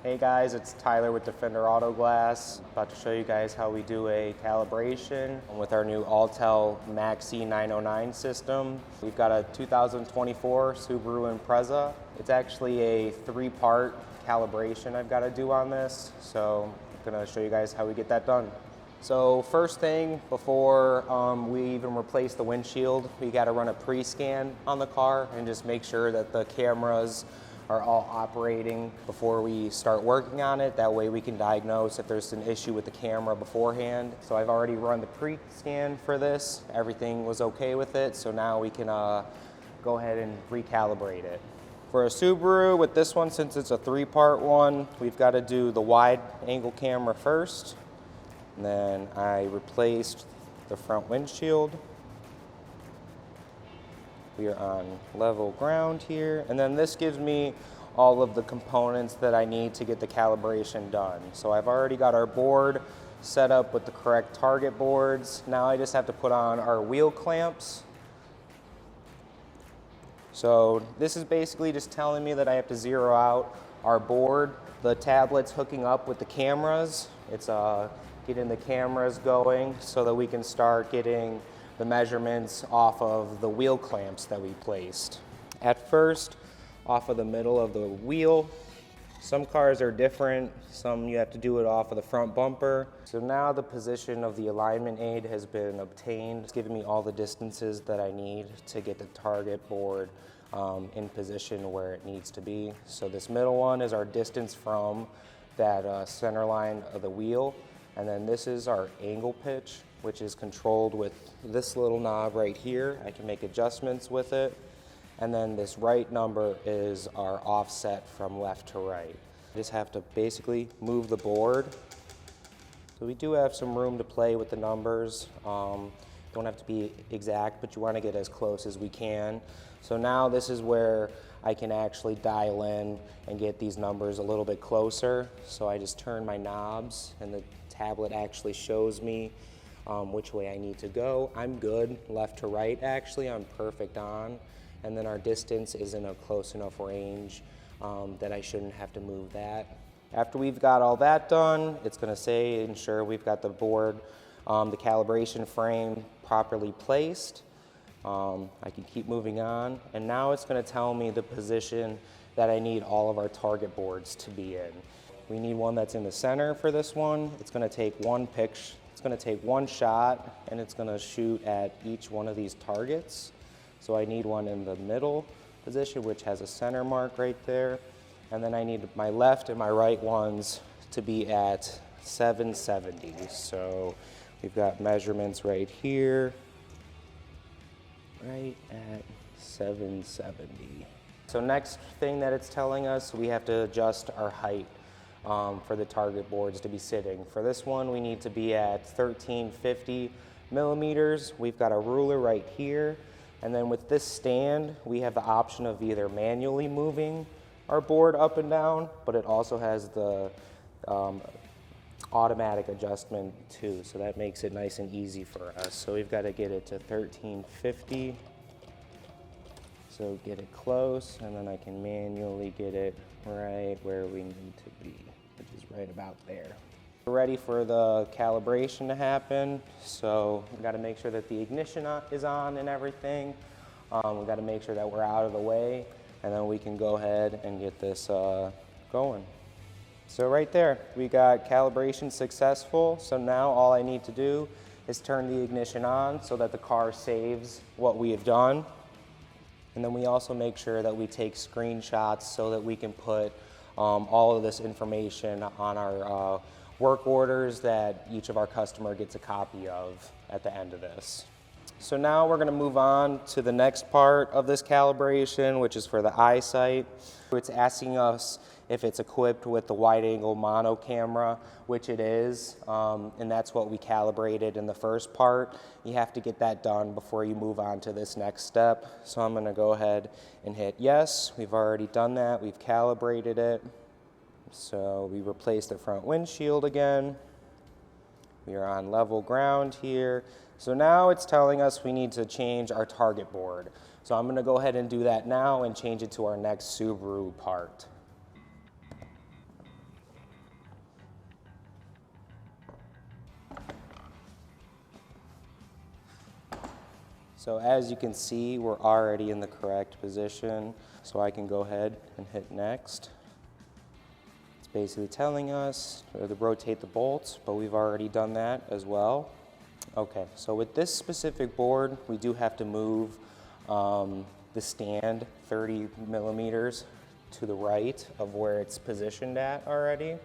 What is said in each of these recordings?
Hey guys, it's Tyler with Defender Auto Glass. About to show you guys how we do a calibration with our new Altel Maxi 909 system. We've got a 2024 Subaru Impreza. It's actually a 3-part calibration I've got to do on this, so I'm going to show you guys how we get that done. So first thing, before we even replace the windshield, we got to run a pre-scan on the car and just make sure that the cameras are all operating before we start working on it. That way we can diagnose if there's an issue with the camera beforehand. So I've already run the pre-scan for this. Everything was okay with it, so now we can go ahead and recalibrate it. For a Subaru, with this one, since it's a 3-part one, we've got to do the wide angle camera first. And then I replaced the front windshield. We are on level ground here, and then this gives me all of the components that I need to get the calibration done. So I've already got our board set up with the correct target boards. Now I just have to put on our wheel clamps. So this is basically just telling me that I have to zero out our board. The tablet's hooking up with the cameras. It's getting the cameras going so that we can start getting the measurements off of the wheel clamps that we placed. At first, off of the middle of the wheel. Some cars are different, some you have to do it off of the front bumper. So now the position of the alignment aid has been obtained. It's giving me all the distances that I need to get the target board in position where it needs to be. So this middle one is our distance from that center line of the wheel. And then this is our angle pitch, which is controlled with this little knob right here. I can make adjustments with it. And then this right number is our offset from left to right. I just have to basically move the board. So we do have some room to play with the numbers. Don't have to be exact, but you want to get as close as we can. So now this is where I can actually dial in and get these numbers a little bit closer. So I just turn my knobs and the tablet actually shows me which way I need to go. I'm good left to right actually, I'm perfect on. And then our distance is in a close enough range that I shouldn't have to move that. After we've got all that done, it's gonna say ensure we've got the board, the calibration frame properly placed. I can keep moving on, and now it's gonna tell me the position that I need all of our target boards to be in. We need one that's in the center for this one. It's gonna take one pitch, it's gonna take one shot, and it's gonna shoot at each one of these targets. So I need one in the middle position, which has a center mark right there. And then I need my left and my right ones to be at 770. So we've got measurements right here, right at 770. So next thing that it's telling us, we have to adjust our height for the target boards to be sitting. For this one, we need to be at 1350 millimeters. We've got a ruler right here. And then with this stand, we have the option of either manually moving our board up and down, but it also has the automatic adjustment too. So that makes it nice and easy for us. So we've got to get it to 1350. So get it close, and then I can manually get it right where we need to be, which is right about there. We're ready for the calibration to happen, so we've got to make sure that the ignition is on and everything. We've got to make sure that we're out of the way, and then we can go ahead and get this going. So right there, we got calibration successful. So now all I need to do is turn the ignition on so that the car saves what we have done. And then we also make sure that we take screenshots so that we can put all of this information on our work orders that each of our customer gets a copy of at the end of this. So now we're gonna move on to the next part of this calibration, which is for the eyesight. It's asking us if it's equipped with the wide angle mono camera, which it is, and that's what we calibrated in the first part. You have to get that done before you move on to this next step. So I'm gonna go ahead and hit yes. We've already done that, we've calibrated it. So we replaced the front windshield again. We are on level ground here. So now it's telling us we need to change our target board. So I'm gonna go ahead and do that now and change it to our next Subaru part. So as you can see, we're already in the correct position. So I can go ahead and hit next. It's basically telling us to rotate the bolts, but we've already done that as well. Okay, so with this specific board, we do have to move the stand 30 millimeters to the right of where it's positioned at already.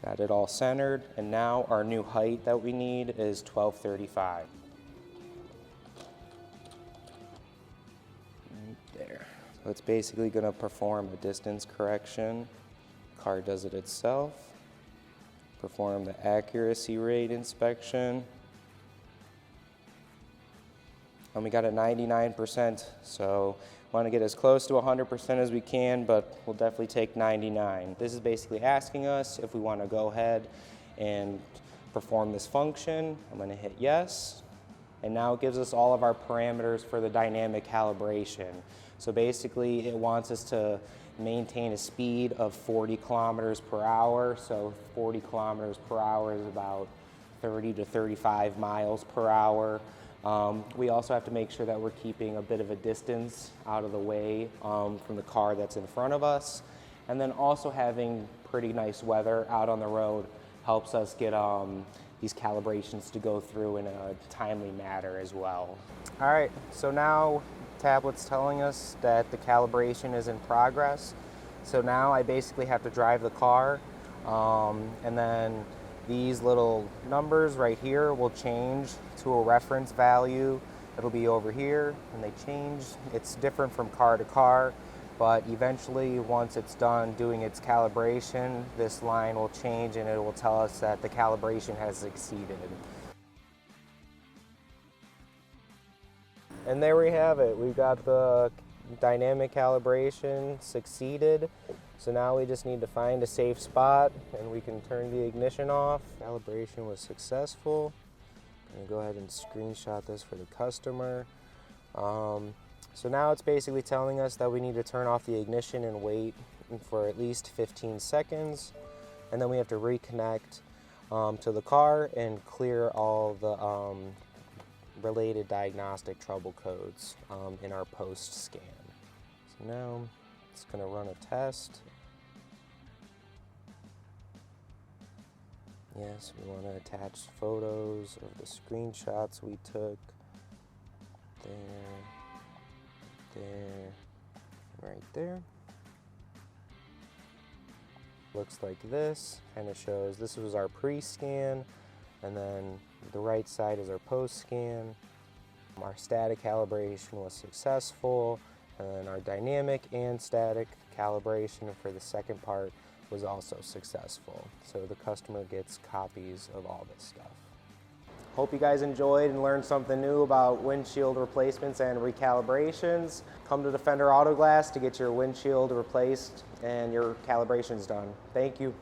Got it all centered, and now our new height that we need is 1235. There. So it's basically going to perform a distance correction. Car does it itself. Perform the accuracy rate inspection. And we got a 99%, so want to get as close to 100% as we can, but we'll definitely take 99. This is basically asking us if we want to go ahead and perform this function. I'm going to hit yes, and now it gives us all of our parameters for the dynamic calibration. So basically it wants us to maintain a speed of 40 kilometers per hour. So 40 kilometers per hour is about 30 to 35 miles per hour. We also have to make sure that we're keeping a bit of a distance out of the way from the car that's in front of us. And then also having pretty nice weather out on the road helps us get these calibrations to go through in a timely manner as well. All right, so now tablet's telling us that the calibration is in progress. So now I basically have to drive the car, and then these little numbers right here will change to a reference value. It'll be over here, and they change. It's different from car to car, but eventually once it's done doing its calibration, this line will change and it will tell us that the calibration has succeeded. And there we have it. We've got the dynamic calibration succeeded. So now we just need to find a safe spot and we can turn the ignition off. Calibration was successful. I'm gonna go ahead and screenshot this for the customer. So now it's basically telling us that we need to turn off the ignition and wait for at least 15 seconds. And then we have to reconnect to the car and clear all the related diagnostic trouble codes in our post scan. So now it's going to run a test. Yes, we want to attach photos of the screenshots we took. There, right there. Looks like this. Kind of shows this was our pre-scan, and then the right side is our post-scan. Our static calibration was successful, and then our dynamic and static calibration for the second part was also successful. So the customer gets copies of all this stuff. Hope you guys enjoyed and learned something new about windshield replacements and recalibrations. Come to Defender Auto Glass to get your windshield replaced and your calibrations done. Thank you.